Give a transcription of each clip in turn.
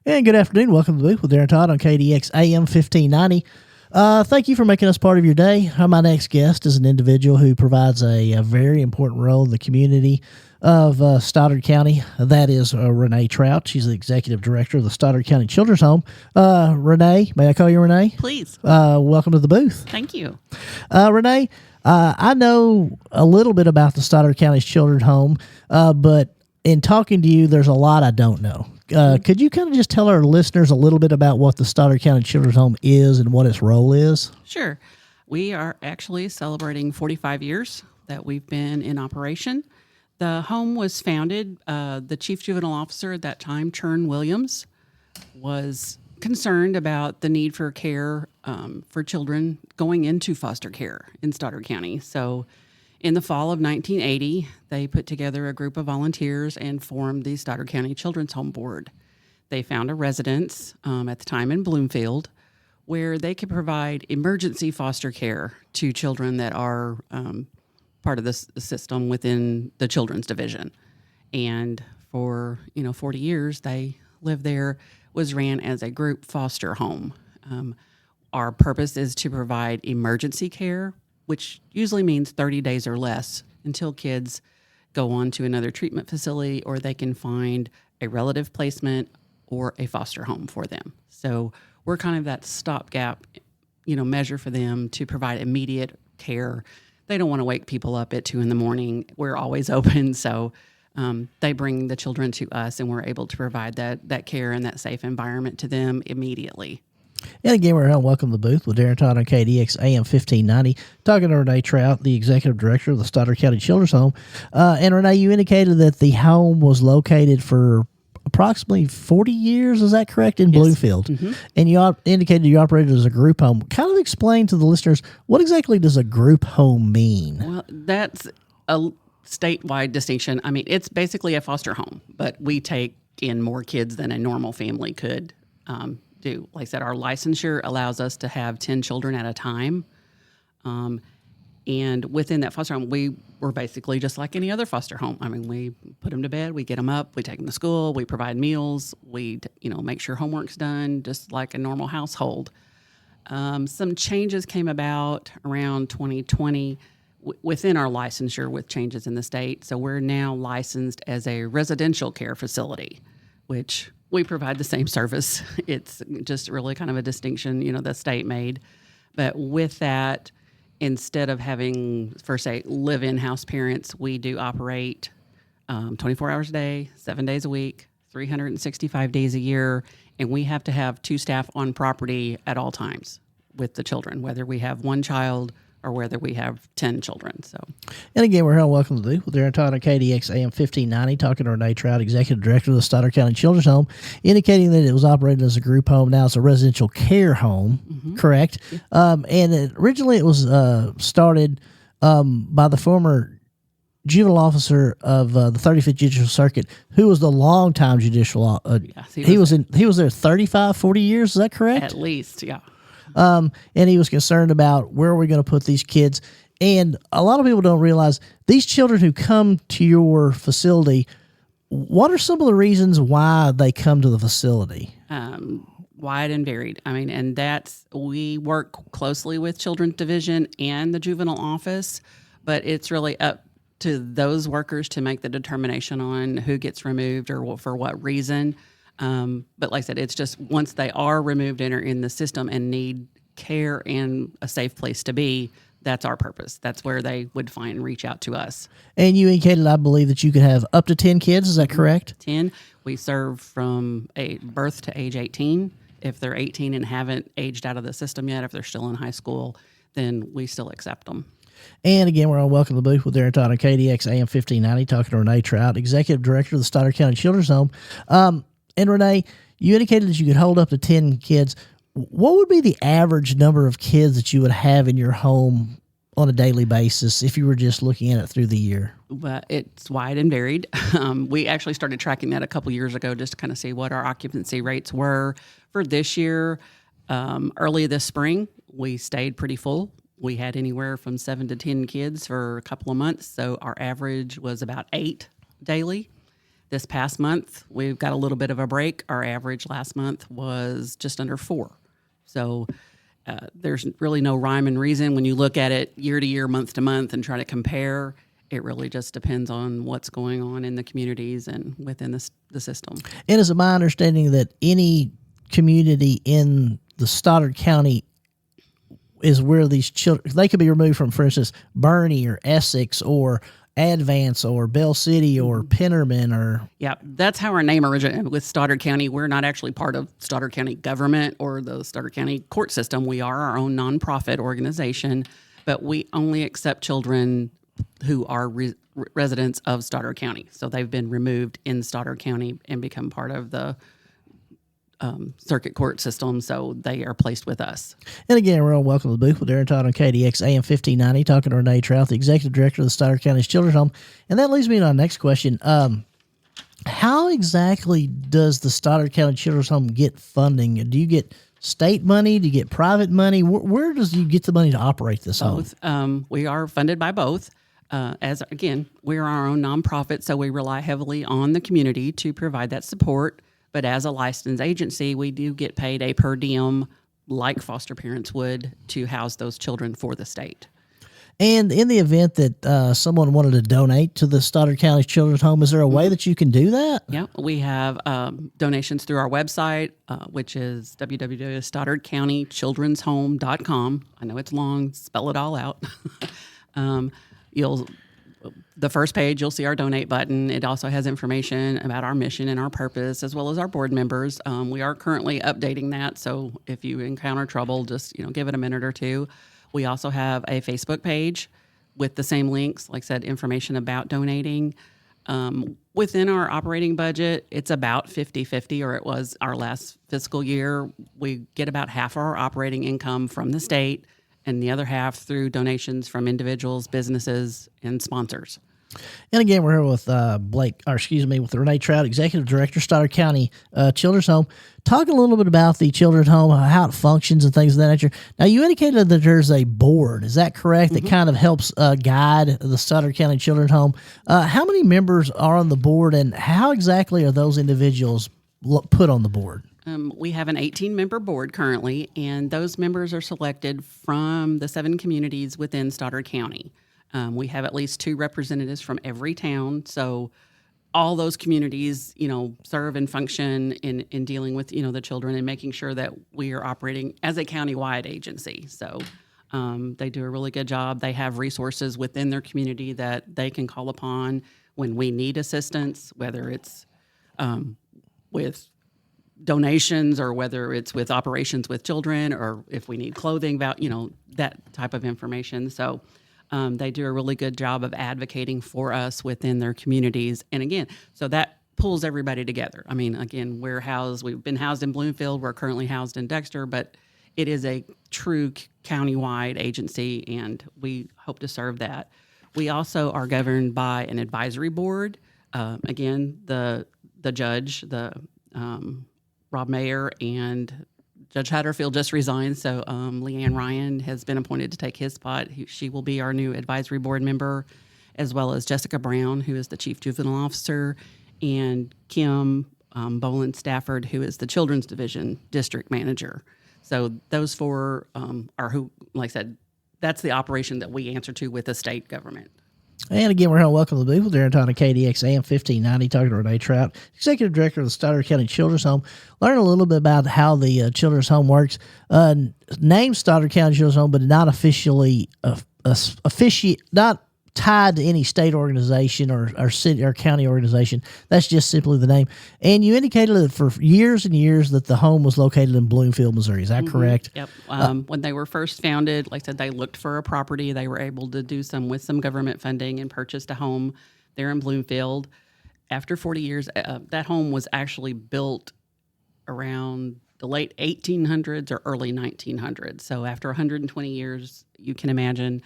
And good afternoon. Welcome to the booth with Darren Todd on KDX AM 1590. Thank you for making us part of your day. My next guest is an individual who provides a very important role in the community of Stoddard County. That is Renee Trout. She's the executive director of the Stoddard County Children's Home. Renee, may I call you Renee? Please. Welcome to the booth. Thank you. Renee, I know a little bit about the Stoddard County Children's Home, but in talking to you, there's a lot I don't know. Could you kind of just tell our listeners a little bit about what the Stoddard County Children's Home is and what its role is? Sure. We are actually celebrating 45 years that we've been in operation. The home was founded, the chief juvenile officer at that time, Chern Williams, was concerned about the need for care for children going into foster care in Stoddard County. So in the fall of 1980, they put together a group of volunteers and formed the Stoddard County Children's Home Board. They found a residence at the time in Bloomfield where they could provide emergency foster care to children that are part of the system within the children's division. And for 40 years, they lived there, was ran as a group foster home. Our purpose is to provide emergency care, which usually means 30 days or less until kids go on to another treatment facility or they can find a relative placement or a foster home for them. So we're kind of that stopgap, measure for them to provide immediate care. They don't want to wake people up at 2 a.m. We're always open, so they bring the children to us, and we're able to provide that care and that safe environment to them immediately. And again, we're on Welcome to the Booth with Darren Todd on KDX AM 1590, talking to Renee Trout, the executive director of the Stoddard County Children's Home. And Renee, you indicated that the home was located for approximately 40 years, is that correct, in Bloomfield? Mm-hmm. And you indicated you operated as a group home. Kind of explain to the listeners, what exactly does a group home mean? Well, that's a statewide distinction. I mean, it's basically a foster home, but we take in more kids than a normal family could do. Like I said, our licensure allows us to have 10 children at a time. And within that foster home, we were basically just like any other foster home. I mean, we put them to bed, we get them up, we take them to school, we provide meals, we make sure homework's done, just like a normal household. Some changes came about around 2020 within our licensure with changes in the state. So we're now licensed as a residential care facility, which we provide the same service. It's just really kind of a distinction, the state made. But with that, instead of having, for say, live-in house parents, we do operate 24 hours a day, 7 days a week, 365 days a year, and we have to have 2 staff on property at all times with the children, whether we have 1 child or whether we have 10 children. So, and again, we're here on Welcome to the Booth with Darren Todd on KDX AM 1590, talking to Renee Trout, executive director of the Stoddard County Children's Home, indicating that it was operated as a group home. Now it's a residential care home, correct? Yeah. Originally it was started by the former juvenile officer of the 35th Judicial Circuit, who was the longtime judicial. He was there 35, 40 years. Is that correct? At least, yeah. And he was concerned about where are we going to put these kids. And a lot of people don't realize these children who come to your facility, what are some of the reasons why they come to the facility? Wide and varied. I mean, and we work closely with Children's Division and the Juvenile Office, but it's really up to those workers to make the determination on who gets removed or for what reason. But like I said, it's just once they are removed and are in the system and need care and a safe place to be, that's our purpose. That's where they would reach out to us. And you indicated, I believe, that you could have up to 10 kids. Is that correct? 10. We serve from birth to age 18. If they're 18 and haven't aged out of the system yet, if they're still in high school, then we still accept them. And again, we're on Welcome to the Booth with Darren Todd on KDX AM 1590, talking to Renee Trout, executive director of the Stoddard County Children's Home. And Renee, you indicated that you could hold up to 10 kids. What would be the average number of kids that you would have in your home on a daily basis if you were just looking at it through the year? But it's wide and varied. We actually started tracking that a couple years ago just to kind of see what our occupancy rates were for this year. Early this spring, we stayed pretty full. We had anywhere from 7 to 10 kids for a couple of months, so our average was about 8 daily. This past month, we've got a little bit of a break. Our average last month was just under 4. So there's really no rhyme and reason when you look at it year to year, month to month, and try to compare. It really just depends on what's going on in the communities and within the system. And is it my understanding that any community in the Stoddard County is where these children, they could be removed from, for instance, Bernie or Essex or Advance or Bell City or Pennerman or... Yeah, that's how our name originated with Stoddard County. We're not actually part of Stoddard County government or the Stoddard County court system. We are our own nonprofit organization, but we only accept children who are residents of Stoddard County. So they've been removed in Stoddard County and become part of the circuit court system, so they are placed with us. And again, we're on Welcome to the Booth with Darren Todd on KDX AM 1590, talking to Renee Trout, the Executive Director of the Stoddard County Children's Home. And that leads me to our next question. How exactly does the Stoddard County Children's Home get funding? Do you get state money? Do you get private money? Where does you get the money to operate this home? Both. We are funded by both. As again, we're our own nonprofit, so we rely heavily on the community to provide that support. But as a licensed agency, we do get paid a per diem, like foster parents would, to house those children for the state. And in the event that someone wanted to donate to the Stoddard County Children's Home, is there a way that you can do that? Yeah, we have donations through our website, which is www.stoddardcountychildrenshome.com. I know it's long, spell it all out. The first page, you'll see our donate button. It also has information about our mission and our purpose, as well as our board members. We are currently updating that, so if you encounter trouble, just give it a minute or two. We also have a Facebook page with the same links, like I said, information about donating. Within our operating budget, it's about 50-50, or it was our last fiscal year. We get about half our operating income from the state, and the other half through donations from individuals, businesses, and sponsors. And again, we're here with with Renee Trout, Executive Director, Stoddard County Children's Home, talking a little bit about the Children's Home, how it functions and things of that nature. Now, you indicated that there's a board. Is that correct? That kind of helps guide the Stoddard County Children's Home. How many members are on the board, and how exactly are those individuals put on the board? We have an 18-member board currently, and those members are selected from the 7 communities within Stoddard County. We have at least 2 representatives from every town, so all those communities, serve and function in dealing with, the children and making sure that we are operating as a countywide agency. So they do a really good job. They have resources within their community that they can call upon when we need assistance, whether it's with donations or whether it's with operations with children or if we need clothing, that type of information. So they do a really good job of advocating for us within their communities. And again, so that pulls everybody together. I mean, again, we've been housed in Bloomfield. We're currently housed in Dexter, but it is a true countywide agency, and we hope to serve that. We also are governed by an advisory board. Again, the judge, Rob Mayer, and Judge Hatterfield just resigned, so Leanne Ryan has been appointed to take his spot. She will be our new advisory board member, as well as Jessica Brown, who is the Chief Juvenile Officer, and Kim Boland Stafford, who is the Children's Division District Manager. So those 4 are who, like I said, that's the operation that we answer to with the state government. And again, we're here on Welcome to the Booth with Darren Todd on KDX AM 1590, talking to Renee Trout, Executive Director of the Stoddard County Children's Home. Learn a little bit about how the Children's Home works. Named Stoddard County Children's Home, but not officially not tied to any state organization or city or county organization. That's just simply the name. And you indicated that for years and years that the home was located in Bloomfield, Missouri. Is that correct? Yep. When they were first founded, like I said, they looked for a property. They were able to do with some government funding and purchased a home there in Bloomfield. After 40 years, that home was actually built around the late 1800s or early 1900s. So after 120 years, you can imagine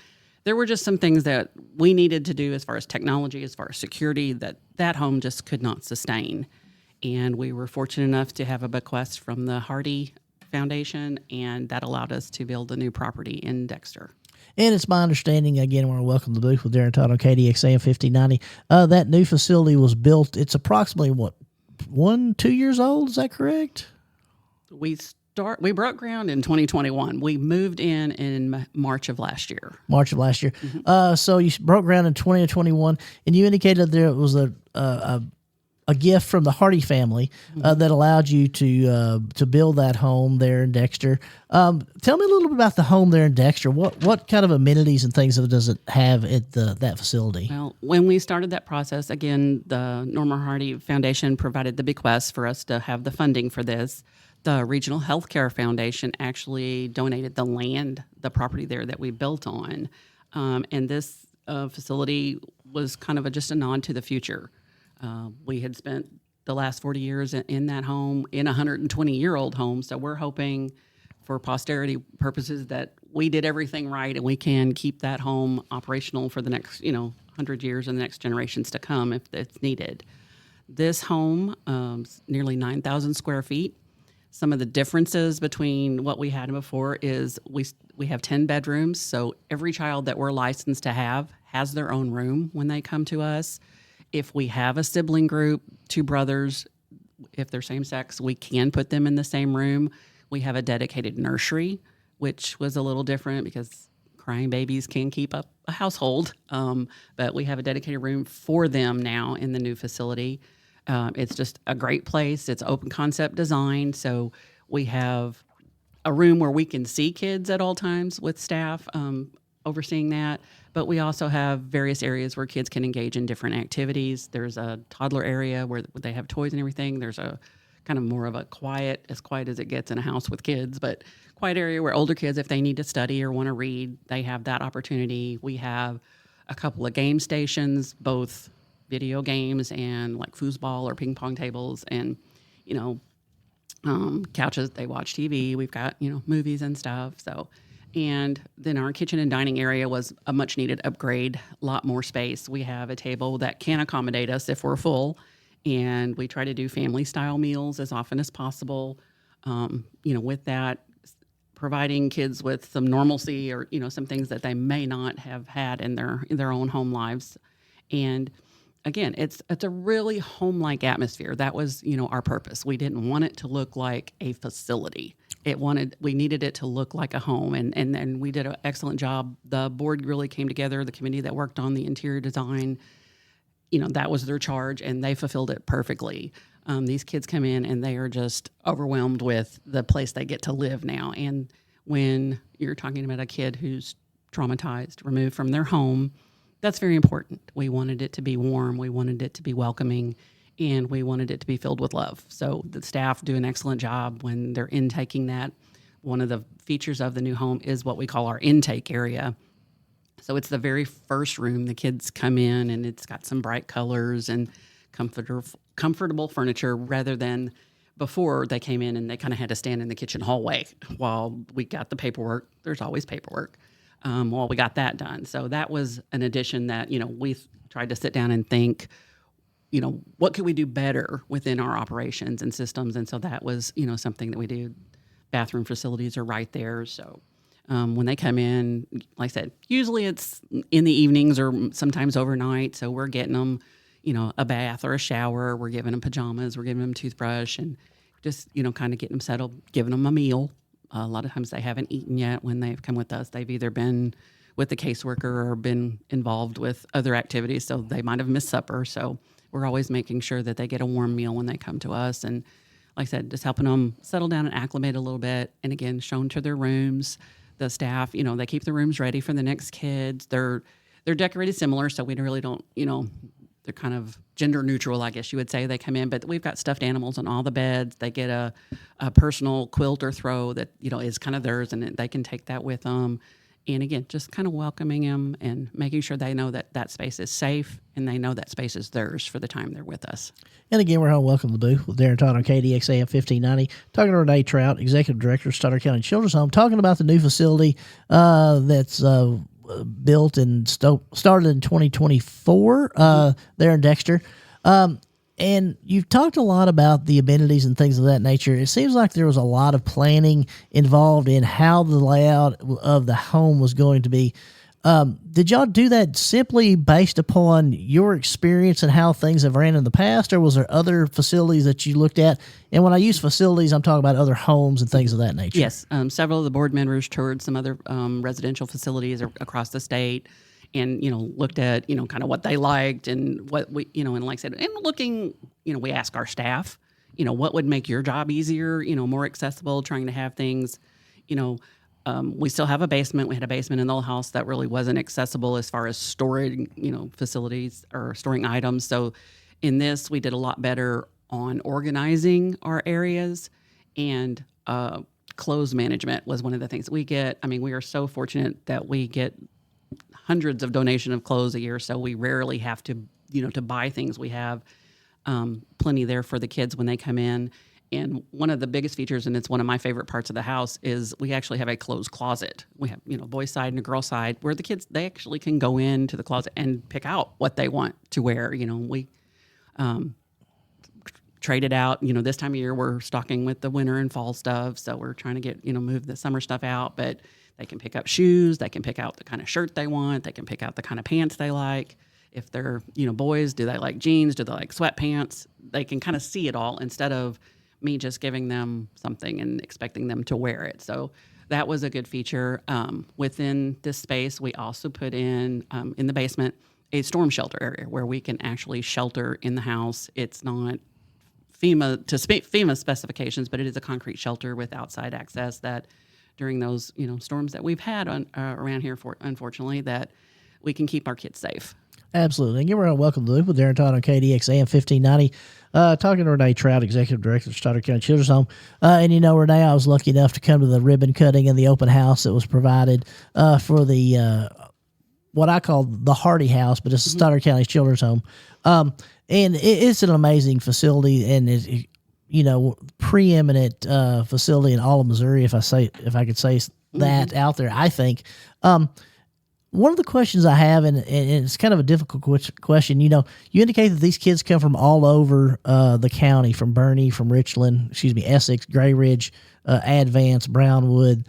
there were just some things that we needed to do as far as technology, as far as security, that home just could not sustain. And we were fortunate enough to have a bequest from the Hardy Foundation, and that allowed us to build a new property in Dexter. And it's my understanding, again, we're welcome to the booth with Darren Todd on KDXA 1590. That new facility was built, it's approximately, 2 years old? Is that correct? We broke ground in 2021. We moved in March of last year. March of last year. So you broke ground in 2021, and you indicated there was a gift from the Hardy family that allowed you to build that home there in Dexter. Tell me a little bit about the home there in Dexter. What kind of amenities and things does it have at that facility? Well, when we started that process, again, the Norma Hardy Foundation provided the bequest for us to have the funding for this. The Regional Healthcare Foundation actually donated the land, the property there that we built on. And this facility was kind of just a nod to the future. We had spent the last 40 years in that home, in a 120-year-old home. So we're hoping for posterity purposes that we did everything right and we can keep that home operational for the next, 100 years and the next generations to come if it's needed. This home, nearly 9,000 square feet. Some of the differences between what we had before is we have 10 bedrooms, so every child that we're licensed to have has their own room when they come to us. If we have a sibling group, 2 brothers, if they're same sex, we can put them in the same room. We have a dedicated nursery, which was a little different because crying babies can keep up a household, but we have a dedicated room for them now in the new facility. It's just a great place. It's open concept design. So we have a room where we can see kids at all times with staff overseeing that. But we also have various areas where kids can engage in different activities. There's a toddler area where they have toys and everything. There's a kind of more of a quiet as it gets in a house with kids, but quiet area where older kids, if they need to study or want to read, they have that opportunity. We have a couple of game stations, both video games and like foosball or ping pong tables and, couches. They watch TV. We've got, movies and stuff. So, and then our kitchen and dining area was a much needed upgrade, a lot more space. We have a table that can accommodate us if we're full. And we try to do family style meals as often as possible. With that, providing kids with some normalcy or, some things that they may not have had in their own home lives. And again, it's a really home-like atmosphere. That was, our purpose. We didn't want it to look like a facility. We needed it to look like a home, and we did an excellent job. The board really came together, the committee that worked on the interior design, that was their charge, and they fulfilled it perfectly. These kids come in, and they are just overwhelmed with the place they get to live now. And when you're talking about a kid who's traumatized, removed from their home, that's very important. We wanted it to be warm. We wanted it to be welcoming, and we wanted it to be filled with love. So the staff do an excellent job when they're intaking that. One of the features of the new home is what we call our intake area. So it's the very first room. The kids come in, and it's got some bright colors and comfortable furniture rather than before they came in and they kind of had to stand in the kitchen hallway while we got the paperwork. There's always paperwork. While we got that done. So that was an addition that, we tried to sit down and think, what could we do better within our operations and systems? And so that was, something that we do. Bathroom facilities are right there. So when they come in, like I said, usually it's in the evenings or sometimes overnight. So we're getting them, a bath or a shower. We're giving them pajamas. We're giving them a toothbrush and just, kind of getting them settled, giving them a meal. A lot of times they haven't eaten yet when they've come with us. They've either been with the caseworker or been involved with other activities, so they might have missed supper. So we're always making sure that they get a warm meal when they come to us. And like I said, just helping them settle down and acclimate a little bit. And again, shown to their rooms. The staff, they keep the rooms ready for the next kids. They're decorated similar, so we really don't, they're kind of gender neutral, I guess you would say. They come in, but we've got stuffed animals on all the beds. They get a personal quilt or throw that, is kind of theirs, and they can take that with them. And again, just kind of welcoming them and making sure they know that that space is safe and they know that space is theirs for the time they're with us. And again, we're on Welcome to the Booth with Darren Todd on KDXA 1590, talking to Renee Trout, Executive Director of Stoddard County Children's Home, talking about the new facility that's built and started in 2024 there in Dexter. And you've talked a lot about the amenities and things of that nature. It seems like there was a lot of planning involved in how the layout of the home was going to be. Did y'all do that simply based upon your experience and how things have ran in the past, or was there other facilities that you looked at? And when I use facilities, I'm talking about other homes and things of that nature. Yes, several of the board members toured some other residential facilities across the state, and looked at kind of what they liked and what we and like I said, and looking we ask our staff what would make your job easier, more accessible, trying to have things we still have a basement. We had a basement in the old house that really wasn't accessible as far as storing, facilities or storing items. So in this, we did a lot better on organizing our areas, and clothes management was one of the things we get. I mean, we are so fortunate that we get hundreds of donation of clothes a year, so we rarely have to, to buy things. We have plenty there for the kids when they come in. And one of the biggest features, and it's one of my favorite parts of the house, is we actually have a clothes closet. We have, boys' side and a girl side, where the kids, they actually can go into the closet and pick out what they want to wear. We trade it out. This time of year we're stocking with the winter and fall stuff, so we're trying to get, move the summer stuff out. But they can pick up shoes. They can pick out the kind of shirt they want. They can pick out the kind of pants they like. If they're, boys, do they like jeans? Do they like sweatpants? They can kind of see it all instead of me just giving them something and expecting them to wear it. So that was a good feature. Within this space, we also put in the basement, a storm shelter area where we can actually shelter in the house. It's not FEMA specifications, but it is a concrete shelter with outside access that during those, storms that we've had around here, unfortunately, that we can keep our kids safe. Absolutely. And you're welcome to the Loop with Darren Todd on KDX AM 1590. Talking to Renee Trout, Executive Director of Stoddard County Children's Home. And Renee, I was lucky enough to come to the ribbon cutting and the open house that was provided for the what I call the Hardy House, but it's the Stoddard County Children's Home. And it's an amazing facility, and it's preeminent facility in all of Missouri, if I could say that out there, I think. One of the questions I have, and it's kind of a difficult question, you indicate that these kids come from all over the county, from Bernie, from Richland, Essex, Gray Ridge, Advance, Brownwood.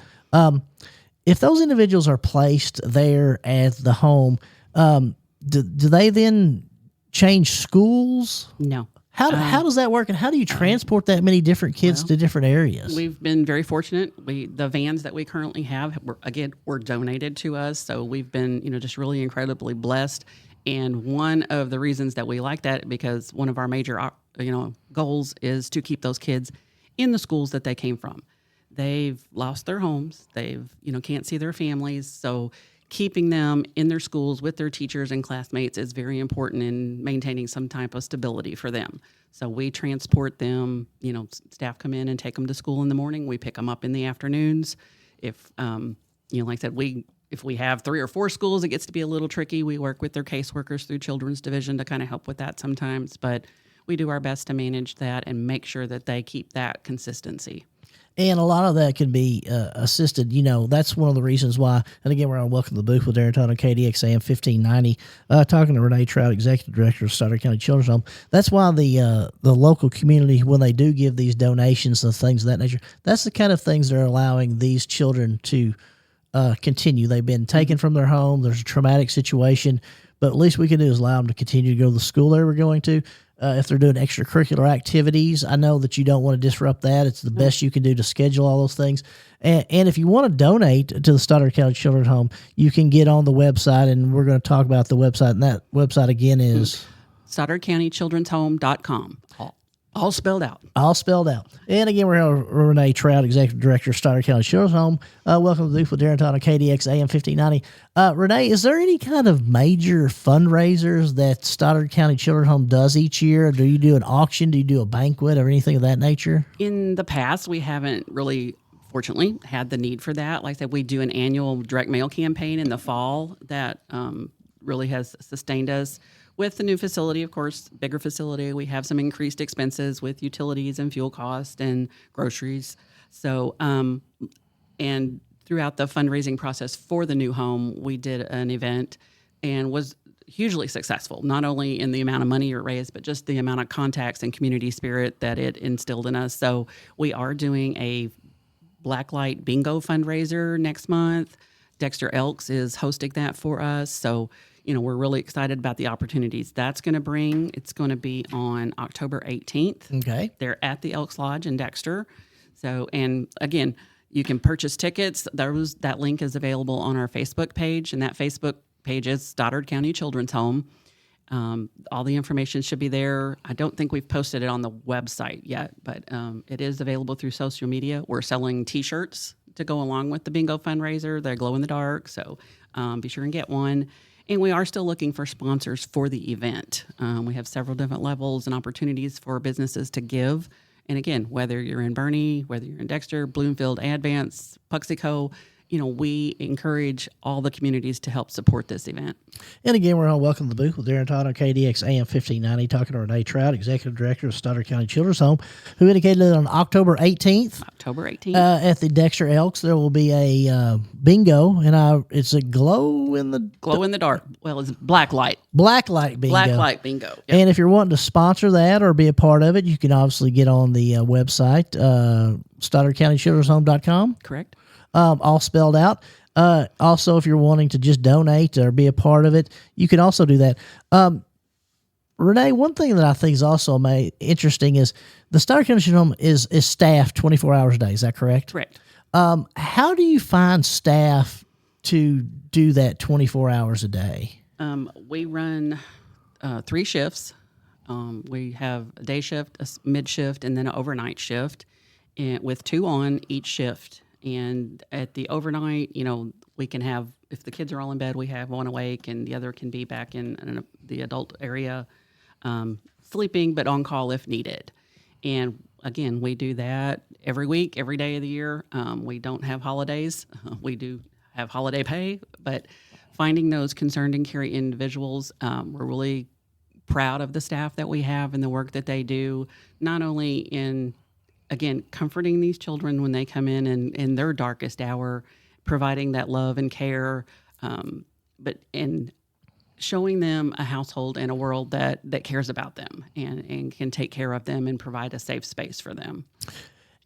If those individuals are placed there at the home, do they then change schools? No. How does that work, and how do you transport that many different kids to different areas? We've been very fortunate. The vans that we currently have were donated to us, so we've been just really incredibly blessed. And one of the reasons that we like that, because one of our major goals is to keep those kids in the schools that they came from. They've lost their homes. They've can't see their families, so keeping them in their schools with their teachers and classmates is very important in maintaining some type of stability for them. So we transport them, staff come in and take them to school in the morning. We pick them up in the afternoons. If, like I said, if we have 3 or 4 schools, it gets to be a little tricky. We work with their caseworkers through Children's Division to kind of help with that sometimes, but we do our best to manage that and make sure that they keep that consistency. And a lot of that can be assisted. That's one of the reasons why. And again, we're on Welcome to the Booth with Darren Todd on KDX AM 1590, talking to Renee Trout, Executive Director of Stoddard County Children's Home. That's why the local community, when they do give these donations and things of that nature, that's the kind of things they're allowing these children to continue. They've been taken from their home. There's a traumatic situation, but at least we can do is allow them to continue to go to the school they were going to. If they're doing extracurricular activities, I know that you don't want to disrupt that. It's the best you can do to schedule all those things. And if you want to donate to the Stoddard County Children's Home, you can get on the website, and we're going to talk about the website. And that website again is StoddardCountyChildren'sHome.com. All spelled out. All spelled out. And again, we're here with Renee Trout, Executive Director of Stoddard County Children's Home. Welcome to the Booth with Darren Todd on KDX AM 1590. Renee, is there any kind of major fundraisers that Stoddard County Children's Home does each year? Do you do an auction? Do you do a banquet or anything of that nature? In the past, we haven't really, fortunately, had the need for that. Like I said, we do an annual direct mail campaign in the fall that really has sustained us. With the new facility, of course, bigger facility, we have some increased expenses with utilities and fuel cost and groceries. So, and throughout the fundraising process for the new home, we did an event and was hugely successful, not only in the amount of money it raised, but just the amount of contacts and community spirit that it instilled in us. So we are doing a Blacklight bingo fundraiser next month. Dexter Elks is hosting that for us. So, we're really excited about the opportunities that's going to bring. It's going to be on October 18th. Okay. They're at the Elks Lodge in Dexter. So, and again, you can purchase tickets. That link is available on our Facebook page, and that Facebook page is Stoddard County Children's Home. All the information should be there. I don't think we've posted it on the website yet, but it is available through social media. We're selling T-shirts to go along with the bingo fundraiser. They glow in the dark, so be sure and get one. And we are still looking for sponsors for the event. We have several different levels and opportunities for businesses to give. And again, whether you're in Bernie, whether you're in Dexter, Bloomfield, Advance, Puxico, we encourage all the communities to help support this event. And again, we're on Welcome to the Booth with Darren Todd on KDX AM 1590, talking to Renee Trout, Executive Director of Stoddard County Children's Home, who indicated that on October 18th, at the Dexter Elks, there will be a bingo, and it's a glow in the dark. Well, it's blacklight bingo. Blacklight bingo. Yep. And if you're wanting to sponsor that or be a part of it, you can obviously get on the website, StoddardCountyChildren'sHome.com. Correct. All spelled out. Also, if you're wanting to just donate or be a part of it, you can also do that. Renee, one thing that I think is also interesting is the Stoddard County Children's Home is staffed 24 hours a day. Is that correct? Correct. How do you find staff to do that 24 hours a day? We run 3 shifts. We have a day shift, a mid shift, and then an overnight shift, and with 2 on each shift. And at the overnight, we can have, if the kids are all in bed, we have one awake and the other can be back in the adult area sleeping, but on call if needed. And again, we do that every week, every day of the year. We don't have holidays. We do have holiday pay, but finding those concerned and caring individuals, we're really proud of the staff that we have and the work that they do, not only in again, comforting these children when they come in their darkest hour, providing that love and care, but in showing them a household and a world that cares about them and can take care of them and provide a safe space for them.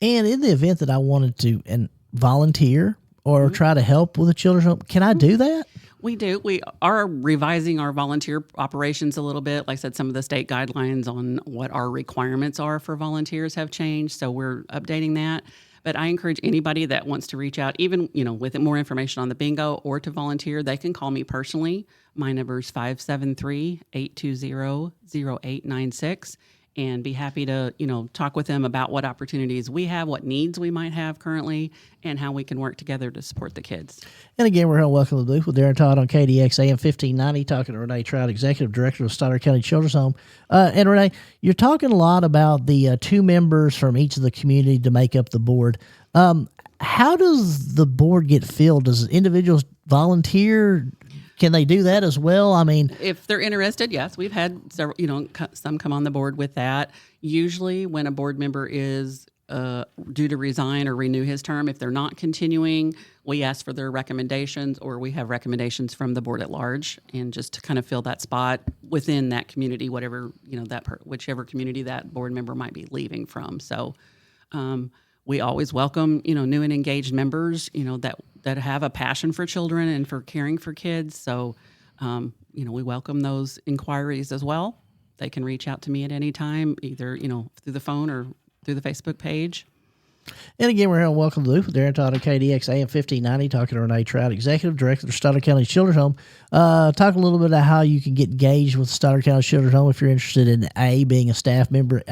And in the event that I wanted to volunteer or try to help with a children's home, can I do that? We do. We are revising our volunteer operations a little bit. Like I said, some of the state guidelines on what our requirements are for volunteers have changed, so we're updating that. But I encourage anybody that wants to reach out, even with more information on the bingo or to volunteer, they can call me personally. My number is 573-820-0896, and be happy to talk with them about what opportunities we have, what needs we might have currently, and how we can work together to support the kids. And again, we're on Welcome to the Booth with Darren Todd on KDX AM 1590, talking to Renee Trout, Executive Director of Stoddard County Children's Home. And Renee, you're talking a lot about the 2 members from each of the community to make up the board. How does the board get filled? Does individuals volunteer? Can they do that as well? I mean, if they're interested, yes. We've had several, some come on the board with that. Usually when a board member is due to resign or renew his term, if they're not continuing, we ask for their recommendations, or we have recommendations from the board at large, and just to kind of fill that spot within that community, whatever, whichever community that board member might be leaving from. So we always welcome, new and engaged members, that have a passion for children and for caring for kids. So, we welcome those inquiries as well. They can reach out to me at any time, either, through the phone or through the Facebook page. And again, we're here on Welcome to the Booth with Darren Todd on KDX AM 1590, talking to Renee Trout, Executive Director of Stoddard County Children's Home. Talking a little bit about how you can get engaged with Stoddard County Children's Home if you're interested in A, being a staff member,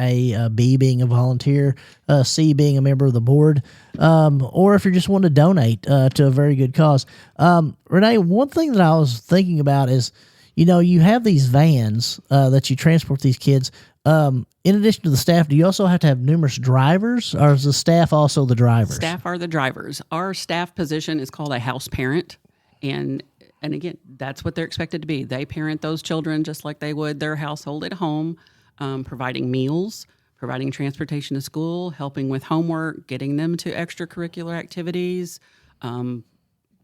B, being a volunteer, C, being a member of the board, or if you're just wanting to donate to a very good cause. Renee, one thing that I was thinking about is, you have these vans that you transport these kids. In addition to the staff, do you also have to have numerous drivers, or is the staff also the drivers? Staff are the drivers. Our staff position is called a house parent, and again, that's what they're expected to be. They parent those children just like they would their household at home, providing meals, providing transportation to school, helping with homework, getting them to extracurricular activities,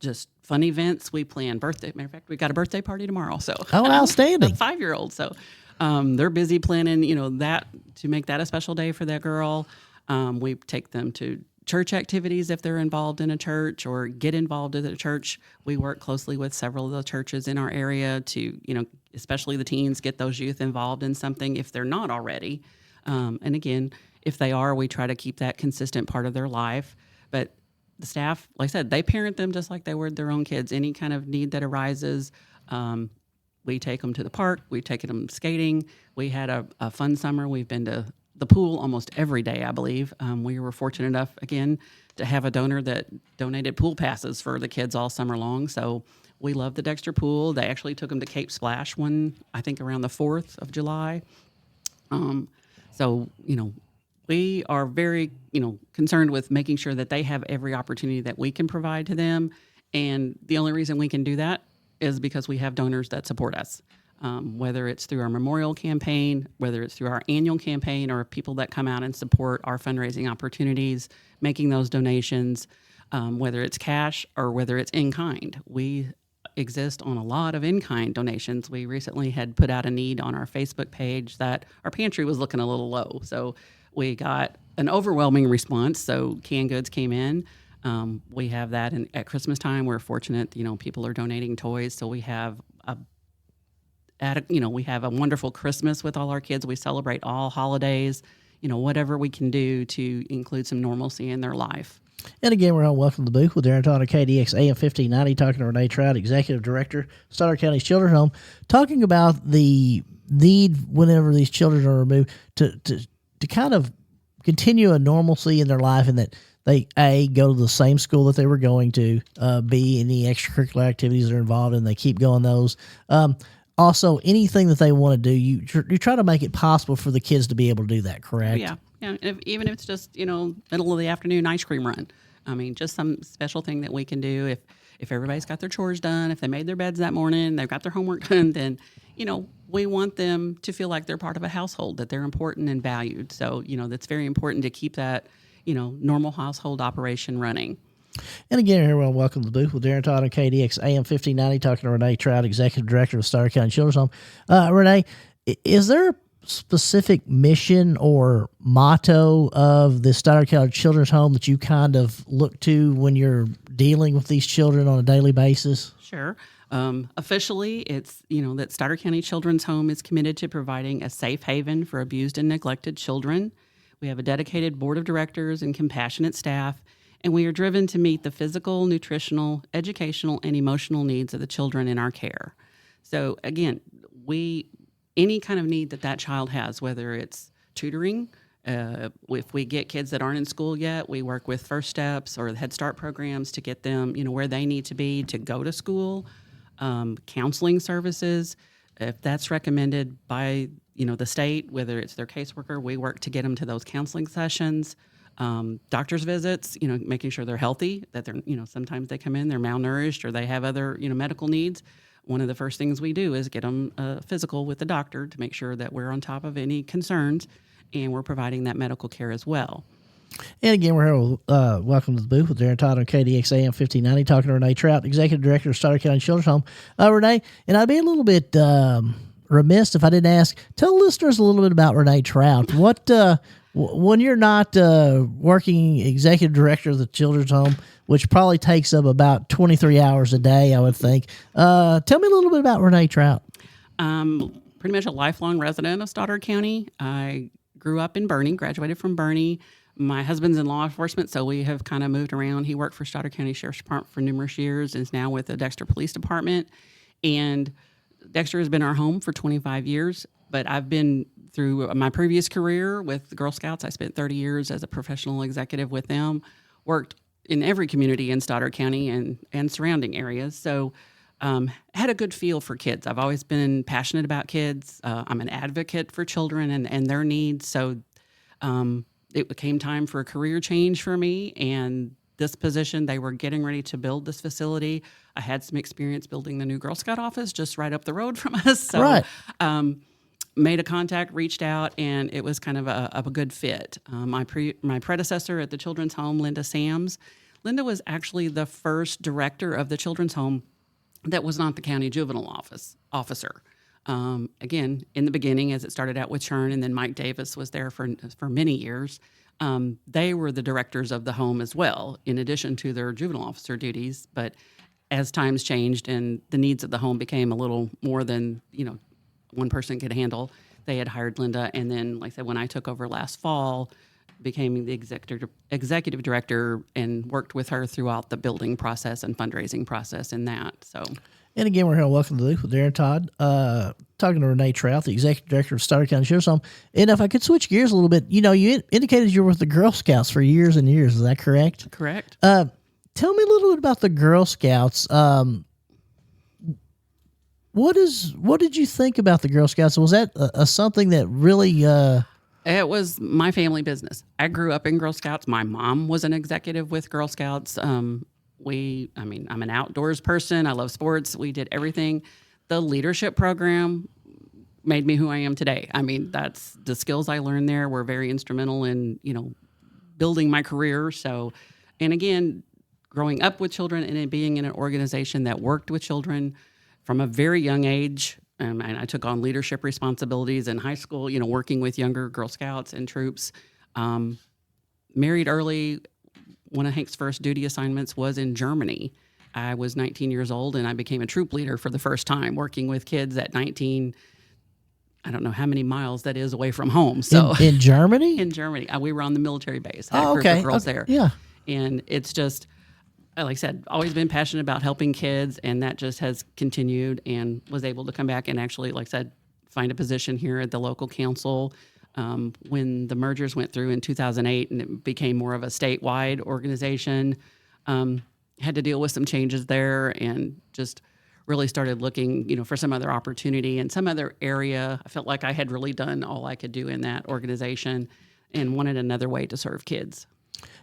just fun events. We plan birthday. Matter of fact, we got a birthday party tomorrow. So Oh, outstanding. A 5-year-old. So they're busy planning, that to make that a special day for that girl. We take them to church activities if they're involved in a church or get involved in a church. We work closely with several of the churches in our area to, especially the teens, get those youth involved in something if they're not already. And again, if they are, we try to keep that consistent part of their life. But the staff, like I said, they parent them just like they would their own kids. Any kind of need that arises, we take them to the park. We take them skating. We had a fun summer. We've been to the pool almost every day, I believe. We were fortunate enough, again, to have a donor that donated pool passes for the kids all summer long. So we love the Dexter pool. They actually took them to Cape Splash I think around the 4th of July. So, we are very, concerned with making sure that they have every opportunity that we can provide to them. And the only reason we can do that is because we have donors that support us. Whether it's through our memorial campaign, whether it's through our annual campaign, or people that come out and support our fundraising opportunities, making those donations, whether it's cash or whether it's in kind. We exist on a lot of in-kind donations. We recently had put out a need on our Facebook page that our pantry was looking a little low. So we got an overwhelming response. So canned goods came in. We have that at Christmas time. We're fortunate, people are donating toys. So we have we have a wonderful Christmas with all our kids. We celebrate all holidays, whatever we can do to include some normalcy in their life. And again, we're on Welcome to the Booth with Darren Todd, KDX AM 1590, talking to Renee Trout, Executive Director, Stoddard County's Children's Home, talking about the need whenever these children are removed to kind of continue a normalcy in their life, and that they, A, go to the same school that they were going to, B, any extracurricular activities they're involved in, they keep going those. Also, anything that they want to do, you try to make it possible for the kids to be able to do that, correct? Yeah. Even if it's just, middle of the afternoon ice cream run. I mean, just some special thing that we can do. If everybody's got their chores done, if they made their beds that morning, they've got their homework done, then, we want them to feel like they're part of a household, that they're important and valued. So, that's very important to keep that, normal household operation running. And again, everyone, welcome to the booth with Darren Todd on KDX AM 1590, talking to Renee Trout, Executive Director of Stoddard County Children's Home. Renee, is there a specific mission or motto of the Stoddard County Children's Home that you kind of look to when you're dealing with these children on a daily basis? Sure. Officially, it's, that Stoddard County Children's Home is committed to providing a safe haven for abused and neglected children. We have a dedicated board of directors and compassionate staff, and we are driven to meet the physical, nutritional, educational, and emotional needs of the children in our care. So again, any kind of need that child has, whether it's tutoring, if we get kids that aren't in school yet, we work with First Steps or the Head Start programs to get them, where they need to be to go to school. Counseling services, if that's recommended by, the state, whether it's their caseworker, we work to get them to those counseling sessions. Doctor's visits, making sure they're healthy, that they're, sometimes they come in, they're malnourished or they have other, medical needs. One of the first things we do is get them a physical with the doctor to make sure that we're on top of any concerns, and we're providing that medical care as well. And again, we're here with, welcome to the booth with Darren Todd on KDX AM 1590, talking to Renee Trout, Executive Director of Stoddard County Children's Home. Renee, and I'd be a little bit remiss if I didn't ask, tell listeners a little bit about Renee Trout. What when you're not working Executive Director of the Children's Home, which probably takes up about 23 hours a day, I would think. Tell me a little bit about Renee Trout. Pretty much a lifelong resident of Stoddard County. I grew up in Bernie, graduated from Bernie. My husband's in law enforcement, so we have kind of moved around. He worked for Stoddard County Sheriff's Department for numerous years and is now with the Dexter Police Department. And Dexter has been our home for 25 years, but I've been through my previous career with the Girl Scouts. I spent 30 years as a professional executive with them, worked in every community in Stoddard County and surrounding areas. So had a good feel for kids. I've always been passionate about kids. I'm an advocate for children and their needs. So it became time for a career change for me. And this position, they were getting ready to build this facility. I had some experience building the new Girl Scout office just right up the road from us. So right. Made a contact, reached out, and it was kind of a good fit. My predecessor at the Children's Home, Linda Sams, Linda was actually the first director of the children's home that was not the county juvenile officer. Again, in the beginning, as it started out with Chern, and then Mike Davis was there for many years. They were the directors of the home as well, in addition to their juvenile officer duties. But as times changed and the needs of the home became a little more than one person could handle, they had hired Linda. And then, like I said, when I took over last fall, became the executive director and worked with her throughout the building process and fundraising process in that. So. And again, we're here on Welcome to the Loop with Darren Todd, talking to Renee Trout, the executive director of Stoddard County Children's Home. And if I could switch gears a little bit, you indicated you were with the Girl Scouts for years and years. Is that correct? Correct. Tell me a little bit about the Girl Scouts. What did you think about the Girl Scouts? Was that something that really? It was my family business. I grew up in Girl Scouts. My mom was an executive with Girl Scouts. I'm an outdoors person. I love sports. We did everything. The leadership program made me who I am today. That's the skills I learned there were very instrumental in, building my career. So, and again, growing up with children and being in an organization that worked with children from a very young age. And I took on leadership responsibilities in high school, working with younger Girl Scouts and troops. Married early. One of Hank's first duty assignments was in Germany. I was 19 years old, and I became a troop leader for the first time, working with kids at 19. I don't know how many miles that is away from home. So in Germany? In Germany. We were on the military base. Had Oh, a group okay. of girls there. Yeah. And it's just, like I said, always been passionate about helping kids, and that just has continued, and was able to come back and actually, like I said, find a position here at the local council. When the mergers went through in 2008 and it became more of a statewide organization, had to deal with some changes there, and just really started looking, for some other opportunity and some other area. I felt like I had really done all I could do in that organization and wanted another way to serve kids.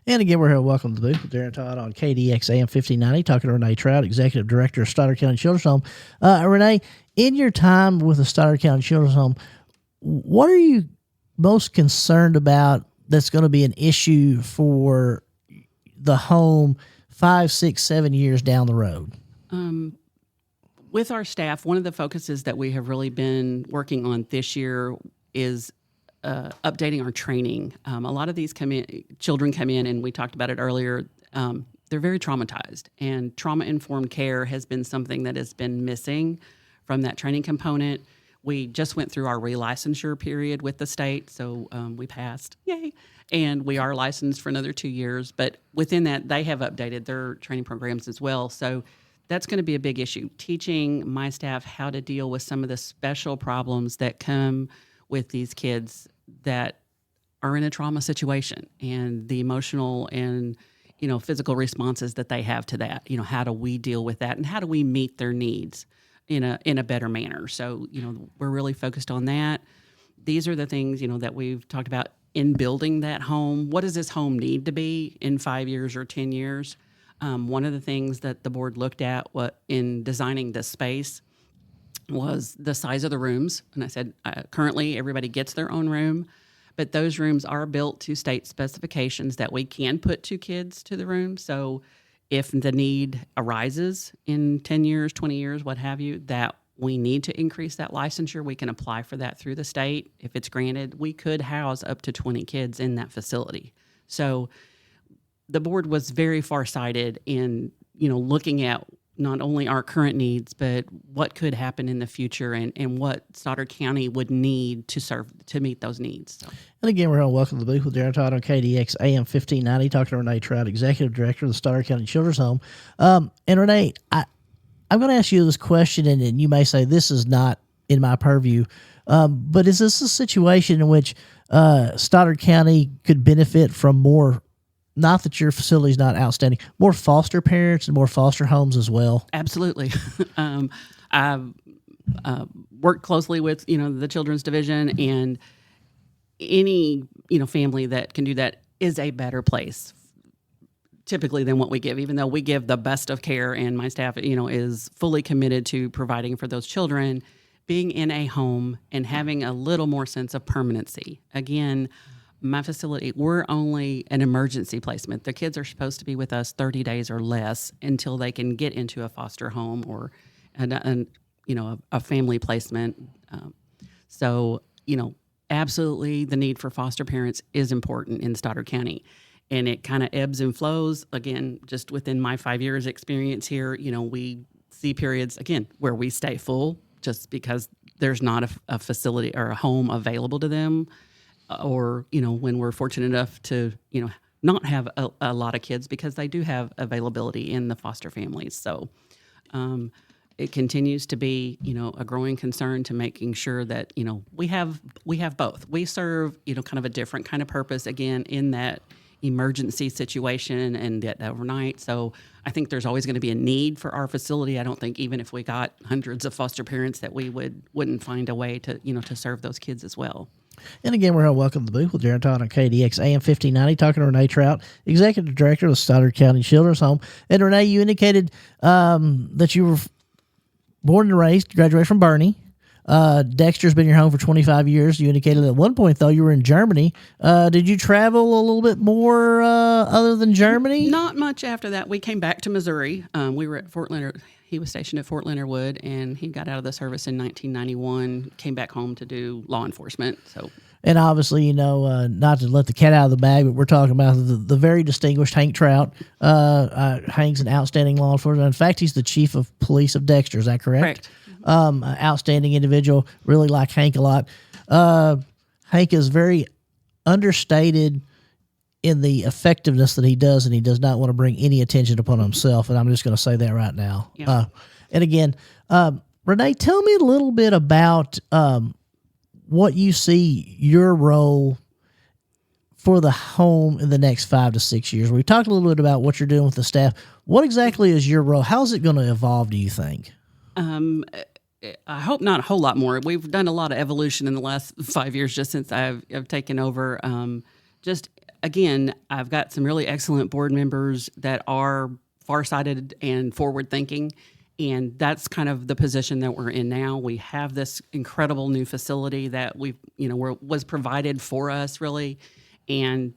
And again, we're here. Welcome to the booth with Darren Todd on KDX AM 1590, talking to Renee Trout, executive director of Stoddard County Children's Home. Renee, in your time with the Stoddard County Children's Home, what are you most concerned about that's going to be an issue for the home 5, 6, 7 years down the road? With our staff, one of the focuses that we have really been working on this year is updating our training. A lot of these children come in, and we talked about it earlier. They're very traumatized, and trauma-informed care has been something that has been missing from that training component. We just went through our relicensure period with the state, so we passed. Yay! And we are licensed for another 2 years. But within that, they have updated their training programs as well. So that's going to be a big issue, teaching my staff how to deal with some of the special problems that come with these kids that are in a trauma situation, and the emotional and physical responses that they have to that. How do we deal with that, and how do we meet their needs in a better manner? So we're really focused on that. These are the things that we've talked about in building that home. What does this home need to be in 5 years or 10 years? One of the things that the board looked at in designing this space was the size of the rooms. And I said, currently everybody gets their own room, but those rooms are built to state specifications that we can put 2 kids to the room. So if the need arises in 10 years, 20 years, what have you, that we need to increase that licensure, we can apply for that through the state. If it's granted, we could house up to 20 kids in that facility. So the board was very farsighted in, looking at not only our current needs, but what could happen in the future, and what Stoddard County would need to meet those needs. So. And again, we're going to welcome the booth with Darren Todd on KDX AM 1590, talking to Renee Trout, executive director of the Stoddard County Children's Home. And Renee, I'm going to ask you this question, and you may say this is not in my purview, but is this a situation in which Stoddard County could benefit from more? Not that your facility is not outstanding, more foster parents and more foster homes as well? Absolutely. I've worked closely with, the Children's Division, and any, family that can do that is a better place typically than what we give, even though we give the best of care, and my staff, is fully committed to providing for those children. Being in a home and having a little more sense of permanency. Again, my facility, we're only an emergency placement. The kids are supposed to be with us 30 days or less until they can get into a foster home or a family placement. So, absolutely the need for foster parents is important in Stoddard County. And it kind of ebbs and flows. Again, just within my 5 years experience here, we see periods, again, where we stay full just because there's not a facility or a home available to them. Or, when we're fortunate enough to, not have a lot of kids because they do have availability in the foster families. So it continues to be, a growing concern to making sure that, we have both. We serve, kind of a different kind of purpose, again, in that emergency situation and that overnight. So I think there's always going to be a need for our facility. I don't think even if we got hundreds of foster parents that we wouldn't find a way to, to serve those kids as well. And again, we're going to welcome the booth with Darren Todd on KDX AM 1590, talking to Renee Trout, Executive Director of the Stoddard County Children's Home. And Renee, you indicated that you were born and raised, graduated from Bernie. Dexter's been your home for 25 years. You indicated at one point, though, you were in Germany. Did you travel a little bit more other than Germany? Not much after that. We came back to Missouri. We were at Fort Leonard. He was stationed at Fort Leonard Wood, and he got out of the service in 1991, came back home to do law enforcement. And obviously, not to let the cat out of the bag, but we're talking about the very distinguished Hank Trout. Hank's an outstanding law enforcement. In fact, he's the chief of police of Dexter. Is that correct? Correct. Outstanding individual. Really like Hank a lot. Hank is very understated in the effectiveness that he does, and he does not want to bring any attention upon himself. And I'm just going to say that right now. Yeah. And again, Renee, tell me a little bit about what you see your role for the home in the next 5 to 6 years. We talked a little bit about what you're doing with the staff. What exactly is your role? How's it going to evolve, do you think? I hope not a whole lot more. We've done a lot of evolution in the last 5 years just since I've taken over. Again, I've got some really excellent board members that are farsighted and forward-thinking, and that's kind of the position that we're in now. We have this incredible new facility that was provided for us, really, and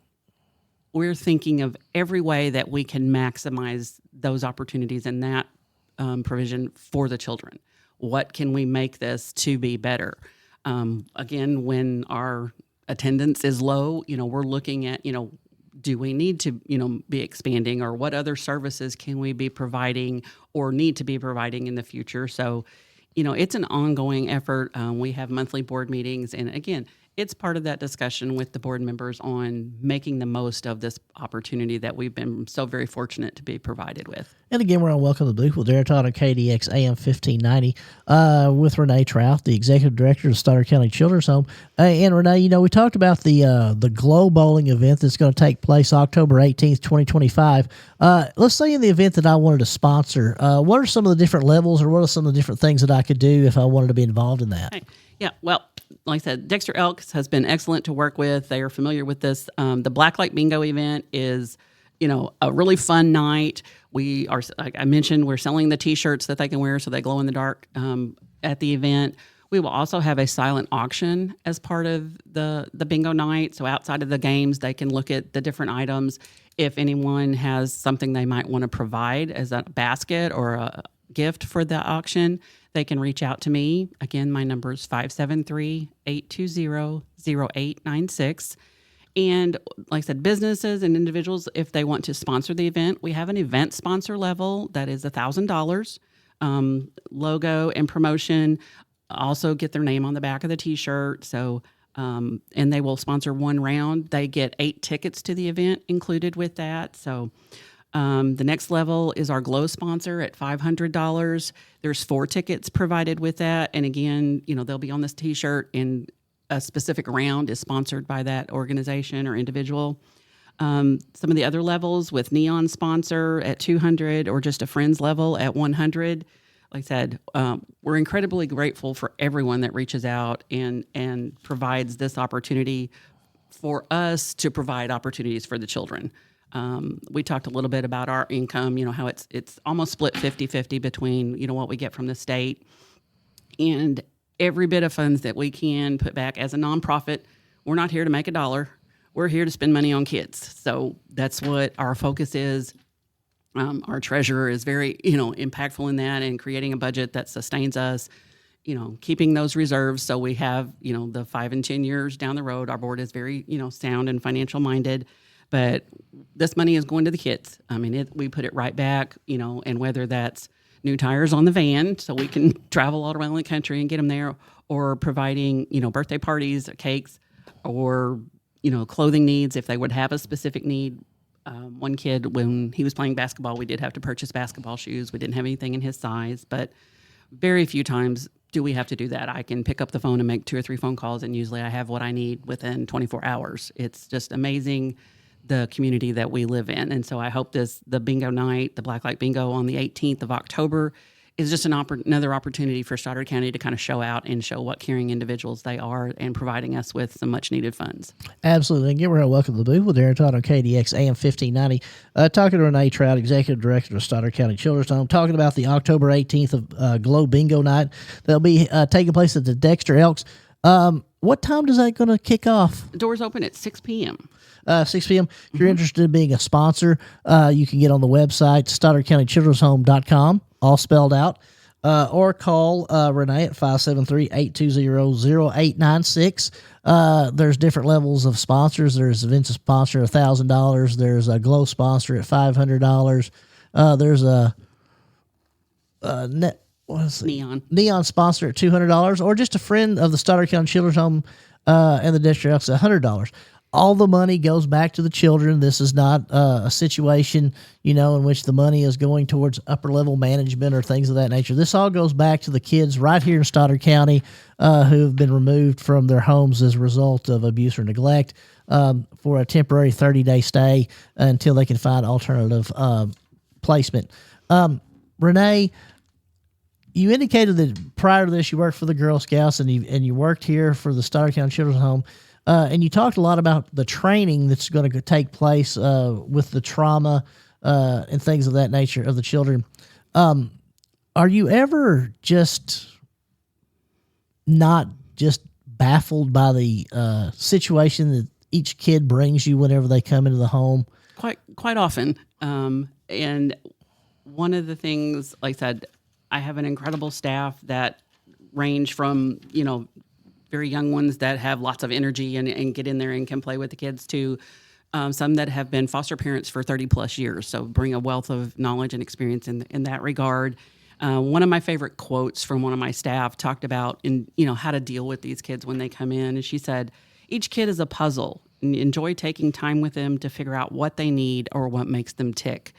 we're thinking of every way that we can maximize those opportunities and that provision for the children. What can we make this to be better? Again, when our attendance is low, we're looking at, do we need to, be expanding, or what other services can we be providing or need to be providing in the future? So, it's an ongoing effort. We have monthly board meetings, and again, it's part of that discussion with the board members on making the most of this opportunity that we've been so very fortunate to be provided with. And again, we're going to welcome the booth with Darren Todd on KDX AM 1590 with Renee Trout, the Executive Director of the Stoddard County Children's Home. And Renee, we talked about the Glow Bowling event that's going to take place October 18th, 2025. Let's say in the event that I wanted to sponsor, what are some of the different levels, or what are some of the different things that I could do if I wanted to be involved in that? Right. Yeah, well, like I said, Dexter Elks has been excellent to work with. They are familiar with this. The Blacklight Bingo event is, a really fun night. We are, like I mentioned, we're selling the T-shirts that they can wear so they glow in the dark at the event. We will also have a silent auction as part of the bingo night. So outside of the games, they can look at the different items. If anyone has something they might want to provide as a basket or a gift for the auction, they can reach out to me. Again, my number is 573-820-0896. And like I said, businesses and individuals, if they want to sponsor the event, we have an event sponsor level that is $1,000. Logo and promotion, also get their name on the back of the T-shirt. So, and they will sponsor one round. They get 8 tickets to the event included with that. So, the next level is our Glow sponsor at $500. There's 4 tickets provided with that. And again, they'll be on this T-shirt, and a specific round is sponsored by that organization or individual. Some of the other levels with Neon sponsor at $200, or just a friends level at $100. Like I said, we're incredibly grateful for everyone that reaches out and provides this opportunity for us to provide opportunities for the children. We talked a little bit about our income, how it's almost split 50-50 between, what we get from the state, and every bit of funds that we can put back as a nonprofit. We're not here to make a dollar. we're here to spend money on kids. So that's what our focus is. Our treasurer is very, impactful in that and creating a budget that sustains us, keeping those reserves. So we have, the 5 and 10 years down the road, our board is very, sound and financial minded, but this money is going to the kids. I mean, we put it right back, and whether that's new tires on the van so we can travel all around the country and get them there, or providing, birthday parties, cakes, or, clothing needs if they would have a specific need. One kid, when he was playing basketball, we did have to purchase basketball shoes. We didn't have anything in his size, but very few times do we have to do that. I can pick up the phone and make 2 or 3 phone calls, and usually I have what I need within 24 hours. It's just amazing, the community that we live in. And so I hope the bingo night, the Blacklight Bingo on the 18th of October, is just another opportunity for Stoddard County to kind of show out and show what caring individuals they are, and providing us with some much needed funds. Absolutely. And again, we're going to welcome to the booth with Darren Todd on KDX AM 1590, talking to Renee Trout, Executive Director of Stoddard County Children's Home, talking about the October 18th of Glow Bingo Night that'll be taking place at the Dexter Elks. What time is that going to kick off? Doors open at 6 p.m. 6 p.m. If you're interested in being a sponsor, you can get on the website, StoddardCountyChildren'sHome.com, all spelled out, or call Renee at 573-820-0896. There's different levels of sponsors. There's a Vincent sponsor, $1,000. There's a Glow sponsor at $500. There's a Neon sponsor at $200, or just a friend of the Stoddard County Children's Home and the District Elks at $100. All the money goes back to the children. This is not a situation, in which the money is going towards upper level management or things of that nature. This all goes back to the kids right here in Stoddard County who have been removed from their homes as a result of abuse or neglect for a temporary 30-day stay until they can find alternative placement. Renee, you indicated that prior to this you worked for the Girl Scouts and you worked here for the Stoddard County Children's Home. And you talked a lot about the training that's going to take place with the trauma and things of that nature of the children. Are you ever not baffled by the situation that each kid brings you whenever they come into the home? Quite often. And one of the things, like I said, I have an incredible staff that range from, very young ones that have lots of energy and get in there and can play with the kids, to some that have been foster parents for 30 plus years. So bring a wealth of knowledge and experience in that regard. One of my favorite quotes from one of my staff talked about how to deal with these kids when they come in. And she said, each kid is a puzzle, and enjoy taking time with them to figure out what they need or what makes them tick.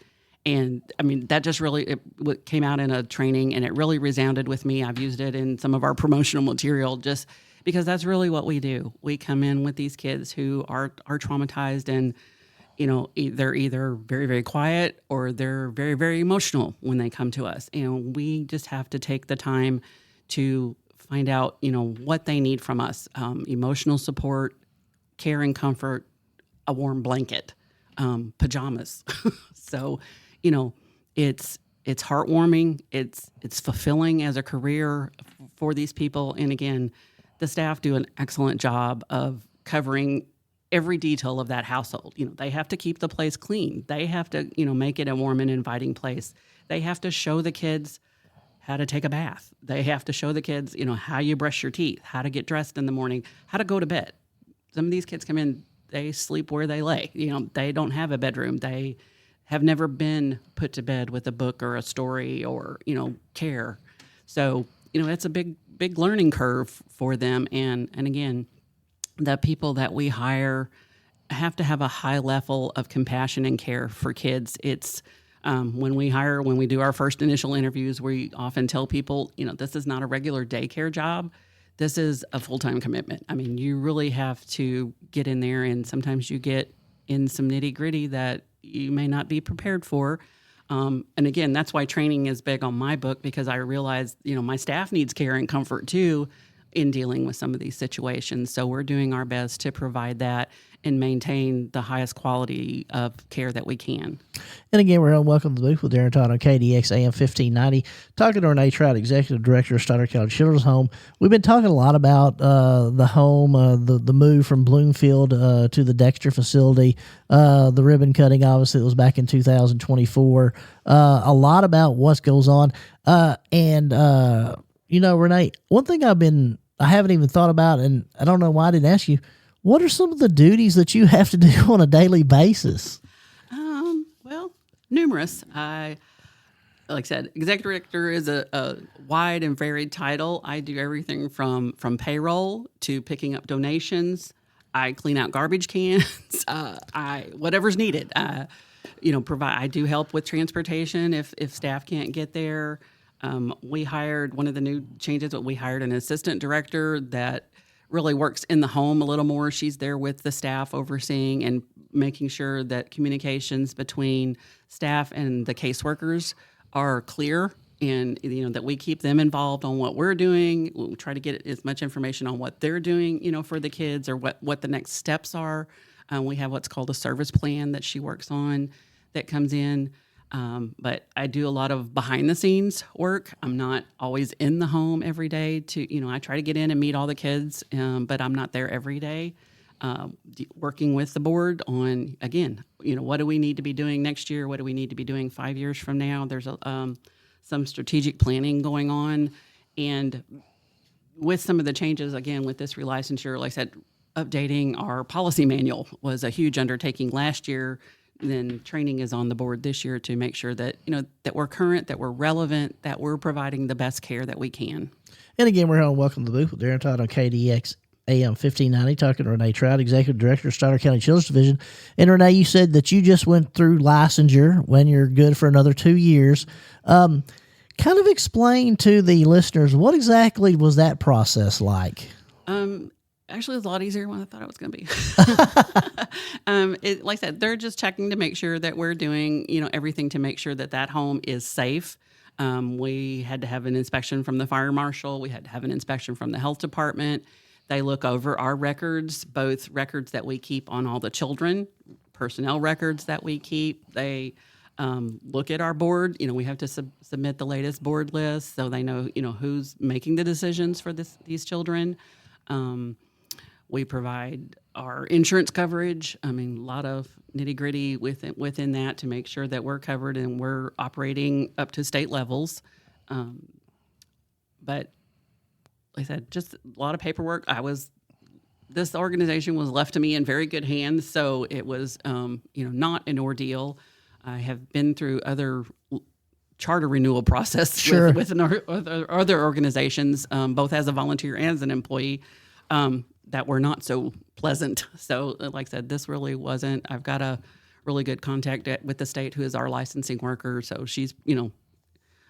And I mean, that just really it came out in a training, and it really resounded with me. I've used it in some of our promotional material, just because that's really what we do. We come in with these kids who are traumatized, and they're either very, very quiet or they're very, very emotional when they come to us. And we just have to take the time to find out, what they need from us. Emotional support, care and comfort, a warm blanket, pajamas. So, it's heartwarming. It's fulfilling as a career for these people. And again, the staff do an excellent job of covering every detail of that household. They have to keep the place clean. They have to, make it a warm and inviting place. They have to show the kids how to take a bath. They have to show the kids, how you brush your teeth, how to get dressed in the morning, how to go to bed. Some of these kids come in, they sleep where they lay. They don't have a bedroom. They have never been put to bed with a book or a story or, care. So, it's a big learning curve for them. And again, the people that we hire have to have a high level of compassion and care for kids. It's when we do our first initial interviews, we often tell people, this is not a regular daycare job. This is a full-time commitment. I mean, you really have to get in there, and sometimes you get in some nitty-gritty that you may not be prepared for. And again, that's why training is big on my book, because I realize, my staff needs care and comfort too, in dealing with some of these situations. So we're doing our best to provide that and maintain the highest quality of care that we can. And again, we're on Welcome to the Booth with Darren Todd on KDX AM 1590, talking to Renee Trout, Executive Director of Stoddard County Children's Home. We've been talking a lot about the home, the move from Bloomfield to the Dexter facility, the ribbon cutting, obviously, it was back in 2024. A lot about what goes on. Renee, one thing I haven't even thought about, and I don't know why I didn't ask you, what are some of the duties that you have to do on a daily basis? Well, numerous. Like I said, executive director is a wide and varied title. I do everything from payroll to picking up donations. I clean out garbage cans. Whatever's needed. I do help with transportation if staff can't get there. We hired one of the new changes. We hired an assistant director that really works in the home a little more. She's there with the staff overseeing and making sure that communications between staff and the caseworkers are clear, and that we keep them involved on what we're doing. We try to get as much information on what they're doing, for the kids, or what the next steps are. We have what's called a service plan that she works on that comes in. But I do a lot of behind the scenes work. I'm not always in the home every day I try to get in and meet all the kids, but I'm not there every day. Working with the board on, again, what do we need to be doing next year? What do we need to be doing 5 years from now? There's some strategic planning going on. And with some of the changes, again, with this relicensure, like I said, updating our policy manual was a huge undertaking last year. Then training is on the board this year to make sure that that we're current, that we're relevant, that we're providing the best care that we can. And again, we're on Welcome to the Booth with Darren Todd on KDX AM 1590, talking to Renee Trout, Executive Director of Stoddard County Children's Division. And Renee, you said that you just went through licensure when you're good for another 2 years. Kind of explain to the listeners, what exactly was that process like? Actually, it's a lot easier than I thought it was going to be. Like I said, they're just checking to make sure that we're doing, everything to make sure that home is safe. We had to have an inspection from the fire marshal. We had to have an inspection from the health department. They look over our records, both records that we keep on all the children, personnel records that we keep. They look at our board. We have to submit the latest board list so they know, who's making the decisions for these children. We provide our insurance coverage. A lot of nitty gritty within that to make sure that we're covered and we're operating up to state levels. But like I said, just a lot of paperwork. This organization was left to me in very good hands, so it was, not an ordeal. I have been through other charter renewal process Sure. with other organizations, both as a volunteer and as an employee. That were not so pleasant. So like I said, this really wasn't. I've got a really good contact with the state who is our licensing worker. So she's,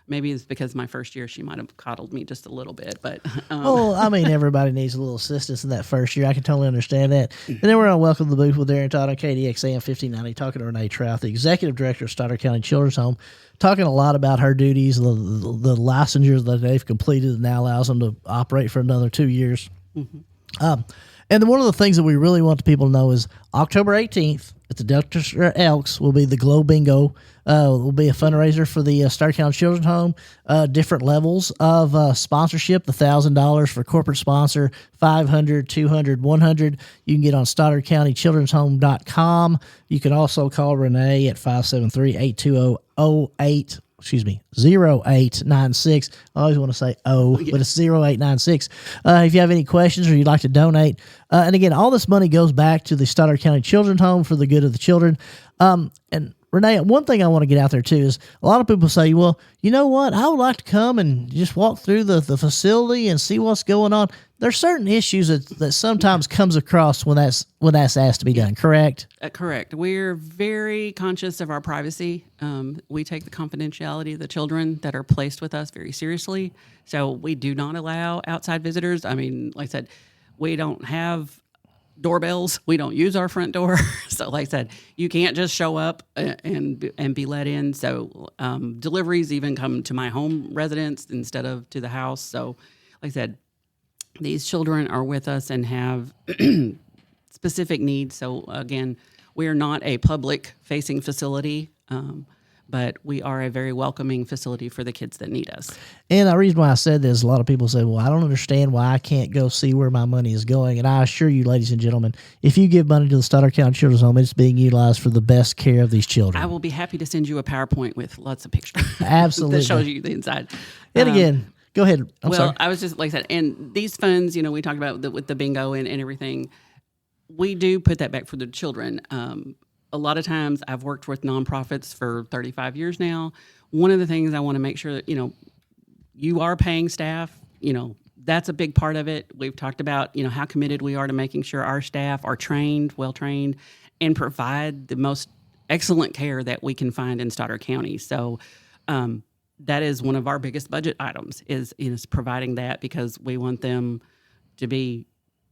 maybe it's because my first year she might have coddled me just a little bit. But everybody needs a little assistance in that first year. I can totally understand that. And then we're on Welcome to the Booth with Darren Todd on KDX AM 1590, talking to Renee Trout, the Executive Director of Stoddard County Children's Home, talking a lot about her duties, the licensures that they've completed and now allows them to operate for another 2 years. Mm-hmm. And then one of the things that we really want the people to know is October 18th at the Dexter Elks will be the Glow Bingo. Will be a fundraiser for the Stoddard County Children's Home. Different levels of sponsorship: the $1,000 for corporate sponsor, $500, $200, $100. You can get on StoddardCountyChildren'sHome.com. You can also call Renee at 573-820-08. 0896. I always want to say but it's 0896. If you have any questions or you'd like to donate. And again, all this money goes back to the Stoddard County Children's Home for the good of the children. And Renee, one thing I want to get out there too is a lot of people say, well, you know what? I would like to come and just walk through the facility and see what's going on. There's certain issues that sometimes comes across when that's asked to be done, correct? Correct. We're very conscious of our privacy. We take the confidentiality of the children that are placed with us very seriously. So we do not allow outside visitors. Like I said, we don't have doorbells. We don't use our front door. So like I said, you can't just show up and be let in. So deliveries even come to my home residence instead of to the house. So like I said, These children are with us and have specific needs. So again, we are not a public-facing facility, but we are a very welcoming facility for the kids that need us. And the reason why I said this, a lot of people say, well, I don't understand why I can't go see where my money is going. And I assure you, ladies and gentlemen, if you give money to the Stoddard County Children's Home, it's being utilized for the best care of these children. I will be happy to send you a PowerPoint with lots of pictures. Absolutely. that shows you the inside. And again, go ahead. I'm sorry. I was just, like I said, and these funds, we talked about with the bingo and everything, we do put that back for the children. A lot of times I've worked with nonprofits for 35 years now. One of the things I want to make sure that, you are paying staff, that's a big part of it. We've talked about, how committed we are to making sure our staff are trained, well-trained, and provide the most excellent care that we can find in Stoddard County. So that is one of our biggest budget items is providing that, because we want them to be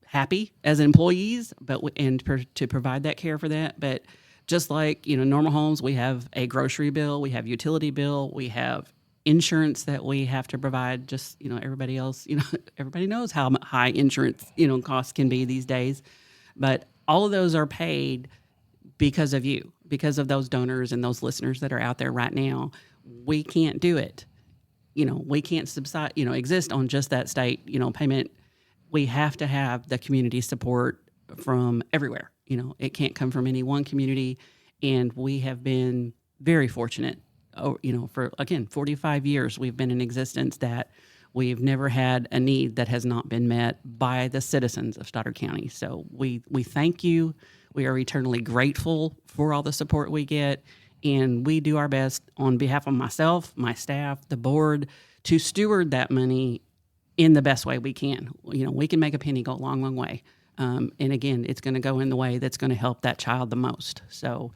happy as employees, to provide that care for that. But just like, normal homes, we have a grocery bill, we have utility bill, we have insurance that we have to provide. Just, everybody else, everybody knows how high insurance, costs can be these days. But all of those are paid because of you, because of those donors and those listeners that are out there right now. We can't do it. We can't subside, exist on just that state, payment. We have to have the community support from everywhere. It can't come from any one community. And we have been very fortunate, for, again, 45 years we've been in existence, that we've never had a need that has not been met by the citizens of Stoddard County. So we thank you. We are eternally grateful for all the support we get. And we do our best on behalf of myself, my staff, the board, to steward that money in the best way we can. We can make a penny go a long, long way. And again, it's going to go in the way that's going to help that child the most. So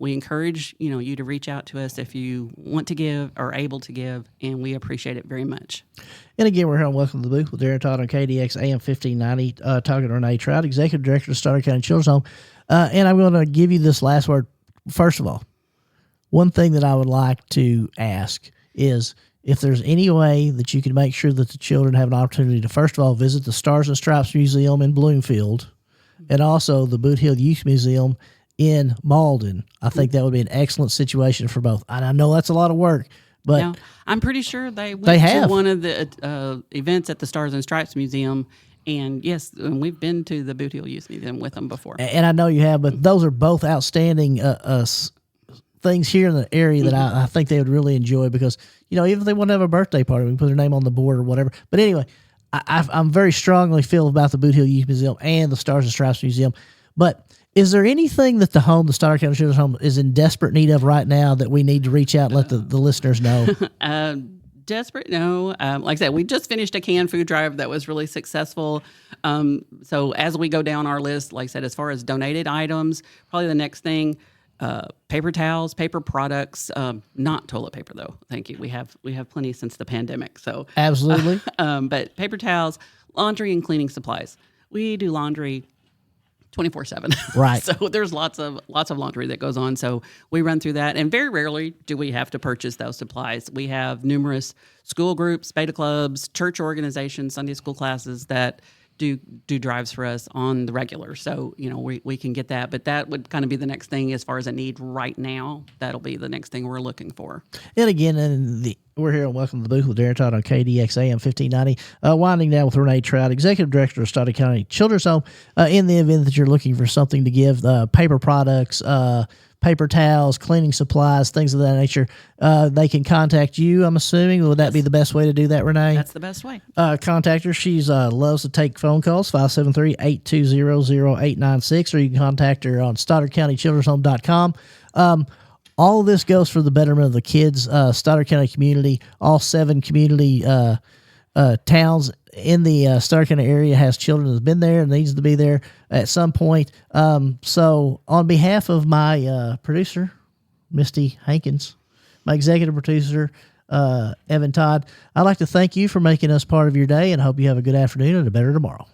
we encourage, you to reach out to us if you want to give or able to give, and we appreciate it very much. And again, we're here on Welcome to the Booth with Darren Todd on KDX AM 1590, talking to Renee Trout, Executive Director of Stoddard County Children's Home. And I'm going to give you this last word. First of all, one thing that I would like to ask is if there's any way that you can make sure that the children have an opportunity to, first of all, visit the Stars and Stripes Museum in Bloomfield and also the Boot Hill Youth Museum in Malden. I think that would be an excellent situation for both. And I know that's a lot of work, but now, I'm pretty sure they went to one of the events at the Stars and Stripes Museum. And yes, we've been to the Boot Hill Youth Museum with them before. And I know you have, but those are both outstanding things here in the area that I think they would really enjoy, because, even if they want to have a birthday party, we can put their name on the board or whatever. But anyway, I'm very strongly feel about the Boot Hill Youth Museum and the Stars and Stripes Museum. But is there anything that the Stoddard County Children's Home is in desperate need of right now that we need to reach out and let the listeners know? Desperate? No. Like I said, we just finished a canned food drive that was really successful. So as we go down our list, like I said, as far as donated items, probably the next thing, paper towels, paper products, not toilet paper though. Thank you. We have plenty since the pandemic. So absolutely. But paper towels, laundry and cleaning supplies. We do laundry 24/7. Right. So there's lots of laundry that goes on. So we run through that, and very rarely do we have to purchase those supplies. We have numerous school groups, beta clubs, church organizations, Sunday school classes that do drives for us on the regular. So, we can get that, but that would kind of be the next thing as far as a need right now. That'll be the next thing we're looking for. And again, we're here on Welcome to the Booth with Darren Todd on KDX AM 1590, winding down with Renee Trout, Executive Director of Stoddard County Children's Home. In the event that you're looking for something to give, paper products, paper towels, cleaning supplies, things of that nature, they can contact you, I'm assuming. Would that be the best way to do that, Renee? That's the best way. Contact her. She's loves to take phone calls, 573-820-0896, or you can contact her on StoddardCountyChildren'sHome.com. All of this goes for the betterment of the kids, Stoddard County community. All 7 community towns in the Stoddard County area has children that have been there and needs to be there at some point. So on behalf of my producer, Misty Hankins, my executive producer, Evan Todd, I'd like to thank you for making us part of your day, and hope you have a good afternoon and a better tomorrow.